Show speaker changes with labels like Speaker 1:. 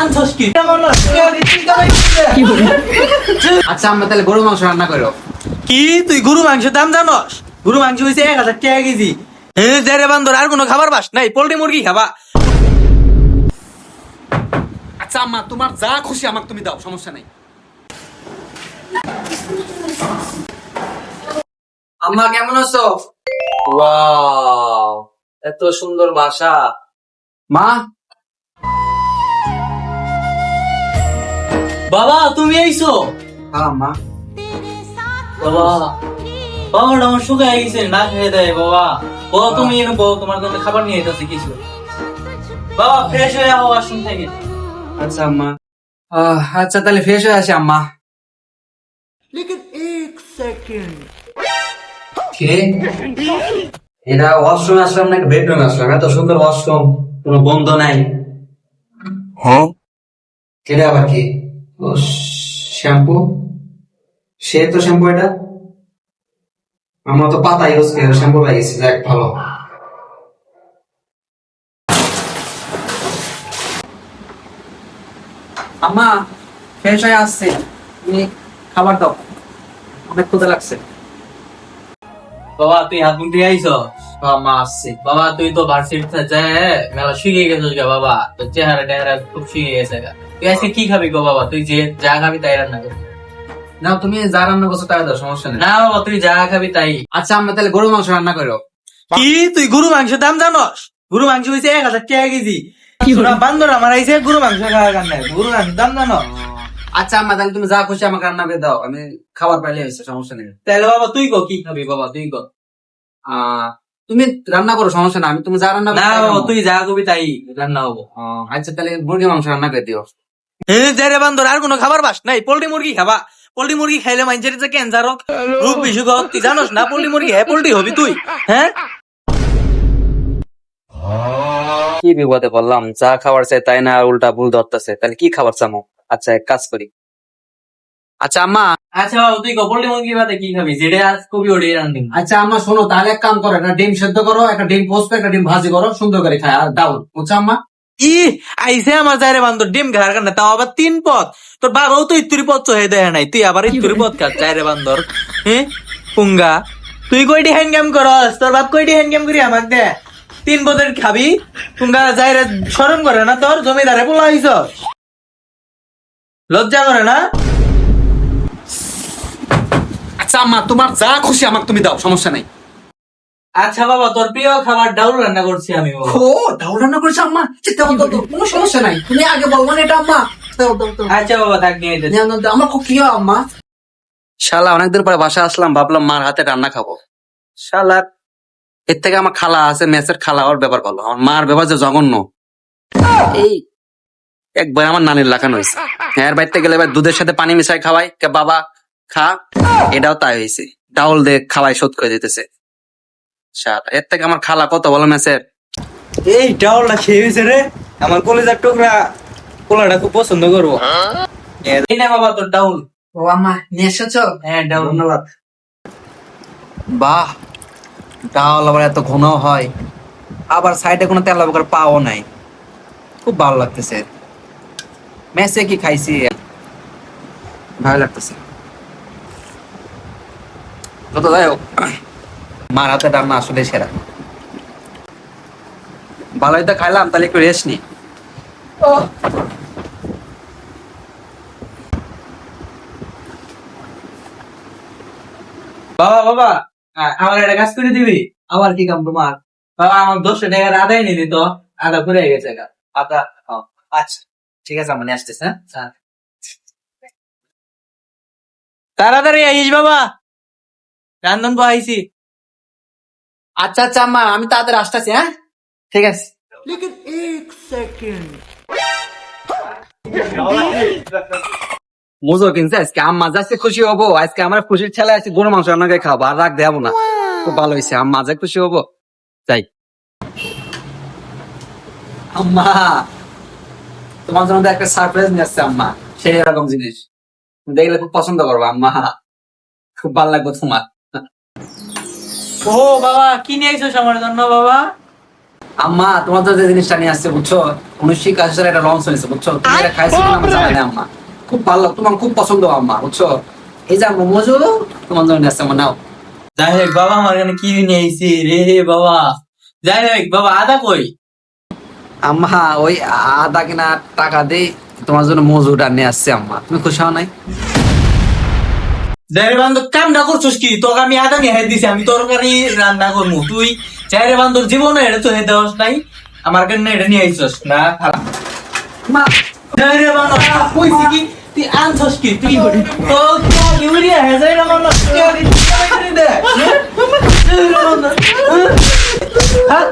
Speaker 1: আনছস কি?
Speaker 2: আচ্ছা আম্মা তাহলে গরু মাংস রান্না করো।
Speaker 1: কি তুই গরু মাংসের দাম জানস? গরু মাংস হইছে 1000 টাকা কেজি। রে বান্দর আর কোনো খাবার বাস নাই, পোল্ট্রি মুরগি খাবা।
Speaker 2: আচ্ছা আম্মা তোমার যা খুশি আমাকে তুমি দাও, সমস্যা নাই।
Speaker 3: আম্মা কেমন আছো? ওয়াও, এত সুন্দর বাসা।
Speaker 2: মা
Speaker 1: বাবা তুমি আইছো?
Speaker 2: হ্যাঁ আম্মা।
Speaker 1: বাবা বাবাটা আমার শুকায় গেছে, না খেয়ে দেয় বাবা। বাবা তুমি এনে বউ, তোমার জন্য খাবার নিয়ে যেতেছে কিছু। বাবা ফ্রেশ হয়ে আও ওয়াশরুম থেকে।
Speaker 2: আচ্ছা আম্মা। আচ্ছা তাহলে ফ্রেশ হয়ে আসি আম্মা। কে এটা ওয়াশরুমে আসলাম নাকি বেডরুমে আসলাম? এত সুন্দর ওয়াশরুম, কোনো বন্ধ নাই। হ্যাঁ এটা আবার কি? ও শ্যাম্পু, সে তো শ্যাম্পু, এটা আমরা তো পাতা ইউজ করি, শ্যাম্পু লাগিয়েছি, যাক ভালো। আম্মা ফ্রেশ হয়ে আসছে, তুমি খাবার দাও, অনেক ক্ষুধা লাগছে।
Speaker 1: বাবা তুই হাত মুখ দিয়ে আইছো?
Speaker 2: আম্মা আসছে।
Speaker 1: বাবা তুই তো ভার্সিটিতে যায় মেলা শিখে গেছিস গা বাবা, তোর চেহারা টেহারা খুব শিখে গেছে গা। তুই আজকে কি খাবি গো বাবা? তুই যে যা খাবি তাই রান্না করবি।
Speaker 2: না তুমি যা রান্না করছো তাই দাও, সমস্যা নেই।
Speaker 1: না বাবা তুই যা খাবি তাই।
Speaker 2: আচ্ছা আম্মা তাহলে গরু মাংস রান্না করো।
Speaker 1: কি তুই গরু মাংসের দাম জানস? গরু মাংস হইছে 1000 টাকা কেজি। সোনা বান্দর আমার আইছে গরু মাংস খাওয়ার কারণে। গরু মাংসের দাম জানো?
Speaker 2: আচ্ছা আম্মা তাহলে তুমি যা খুশি আমাকে রান্না করে দাও, আমি খাবার পাইলে হয়েছে, সমস্যা নেই।
Speaker 1: তাহলে বাবা তুই কো কি খাবি বাবা? তুই কো।
Speaker 2: তুমি রান্না করো, সমস্যা না, আমি তুমি যা রান্না
Speaker 1: না বাবা তুই যা করবি তাই রান্না হবো।
Speaker 2: আচ্ছা তাহলে মুরগি মাংস রান্না করে দিও।
Speaker 1: রে বান্দর আর কোনো খাবার বাস নাই, পোল্ট্রি মুরগি খাবা। পোল্ট্রি মুরগি খাইলে মানুষের যে ক্যান্সার হোক, রোগ বিসুখ হোক, তুই জানোস না? পোল্ট্রি মুরগি হ্যাঁ পোল্ট্রি হবি তুই। হ্যাঁ
Speaker 2: কি বিপদে বললাম, যা খাবার চাই তাই না, উল্টা ভুল ধরতেছে। তাহলে কি খাবার চামো? আচ্ছা এক কাজ করি। আচ্ছা আম্মা।
Speaker 1: আচ্ছা বাবা তুই কো পোল্ট্রি মুরগি বাদে কি খাবি? যেটা আজ কবি ওটাই রান্ধি।
Speaker 2: আচ্ছা আম্মা শোনো, তাহলে এক কাম করো, একটা ডিম সেদ্ধ করো, একটা ডিম পোস্ট, একটা ডিম ভাজি করো, সুন্দর করে খায় আর দাও, বুঝছো আম্মা?
Speaker 1: ই আইসে আমার যাই রে বান্দর ডিম খাওয়ার কারণে, তাও আবার 3 পদ। তোর বাবাও তো ইত্তুরি পদ চহে দেয় নাই, তুই আবার ইত্তুরি পদ খাস যাই রে বান্দর। হ্যাঁ পুঙ্গা, তুই কইটি হ্যান্ডগেম করস? তোর বাপ কইটি হ্যান্ডগেম করি আমাক দে? 3 পদের খাবি পুঙ্গা, যাই রে শরম করে না তোর? জমিদারে পোলা হইছ, লজ্জা করে না?
Speaker 2: আচ্ছা আম্মা তোমার যা খুশি আমাকে তুমি দাও, সমস্যা নাই।
Speaker 1: আচ্ছা বাবা তোর প্রিয় খাবার ডাউল রান্না করছি আমি বাবা।
Speaker 2: ও ডাউল রান্না করেছো আম্মা? দাও দাও দাও, কোনো সমস্যা নাই, তুমি আগে বলবো না এটা আম্মা। দাও দাও দাও।
Speaker 1: আচ্ছা বাবা থাক নিয়ে আইতেছি।
Speaker 2: নাও, নাও, দাও, আমার খুব প্রিয় আম্মা। শালা অনেকদিন পরে বাসা আসলাম, ভাবলাম মার হাতে রান্না খাবো। শালা এর থেকে আমার খালা আছে, মেসের খালা, ওর ব্যাপার ভালো। আমার মার ব্যাপার যে জঘন্য। এই একবার আমার নানির লাগানো হয়েছে, এর বাড়িতে গেলে এবার দুধের সাথে পানি মিশাই খাওয়াই, কে বাবা খা, এটাও তাই হয়েছে, ডাউল দিয়ে খাওয়াই শোধ করে দিতেছে। শালা এর থেকে আমার খালা কত বলো মেসের।
Speaker 1: এই ডাউলটা খেয়ে হয়েছে রে, আমার কলেজার টুকরা পোলাটা খুব পছন্দ করবো। এই না বাবা তোর ডাউল।
Speaker 2: ও আম্মা নিয়ে এসেছো?
Speaker 1: হ্যাঁ ডাউল।
Speaker 2: ধন্যবাদ। বাহ, ডাল আবার এত ঘন হয়, আবার সাইডে কোনো তেল আবার পাও নাই, খুব ভালো লাগতেছে। মেসে কি খাইছি, ভালো লাগতেছে। যত যাই হোক, মার হাতে রান্না আসলে সেরা। ভালোই তো খাইলাম, তাহলে একটু রেস্ট নি।
Speaker 1: বাবা বাবা আমার একটা কাজ করে দিবি?
Speaker 2: আবার কি কাম তোমার?
Speaker 1: বাবা আমার 200 টাকার আদায় নিলি তো, আদা ঘুরে গেছে গা।
Speaker 2: আদা, আচ্ছা ঠিক আছে, আমার নিয়ে আসতেছে। হ্যাঁ
Speaker 1: তাড়াতাড়ি আইস বাবা, রান্ধন তো আইসি।
Speaker 2: আচ্ছা আচ্ছা আম্মা, আমি তাড়াতাড়ি আসতেছি। হ্যাঁ ঠিক আছে। মজা কিনছে আজকে আম্মা, যাচ্ছে খুশি হবো। আজকে আমার খুশির ছেলে আছে, গরু মাংস রান্না করে খাবো, আর রাখ দেবো না। খুব ভালো হয়েছে, আম্মা যা খুশি হবো। যাই আম্মা, তোমার জন্য তো একটা সারপ্রাইজ নিয়ে আসছে আম্মা, সেই এরকম জিনিস দেখলে খুব পছন্দ করবো আম্মা, খুব ভালো লাগবে তোমার।
Speaker 1: ও বাবা কি নিয়ে আইসো আমার জন্য বাবা?
Speaker 2: আম্মা তোমার জন্য যে জিনিসটা নিয়ে আসছে বুঝছো, 1981 সালে একটা লঞ্চ হয়েছে বুঝছো, তুমি এটা খাইছো কিনা আমার জানা নেই আম্মা। খুব ভালো, তোমার খুব পছন্দ আম্মা বুঝছো। এই যে আম্মা মজু তোমার জন্য নিয়ে আসছে আম্মা, নাও।
Speaker 1: যাই হোক বাবা, আমার এখানে কি নিয়ে আইছি রে বাবা। যাই হোক বাবা, আদা কই?
Speaker 2: আম্মা ওই আদা কিনা টাকা দিয়ে তোমার জন্য মজুটা নিয়ে আসছে আম্মা, তুমি খুশি হও নাই?
Speaker 1: যাই রে বান্ধব, কামটা করছিস কি? তোকে আমি আদা নিয়ে হাত দিছি, আমি তরকারি রান্না করবো। তুই যাই রে বান্ধব, জীবনে এটা তো হেতে দেওয়াস নাই, আমার কাছে এটা নিয়ে আইছস না খারাপ।
Speaker 2: মা
Speaker 1: যাই রে বান্ধব, কইছি কি তুই আনছস কি? তুই তো ইউরিয়া হেজাই না বান্ধব, দে হ্যাঁ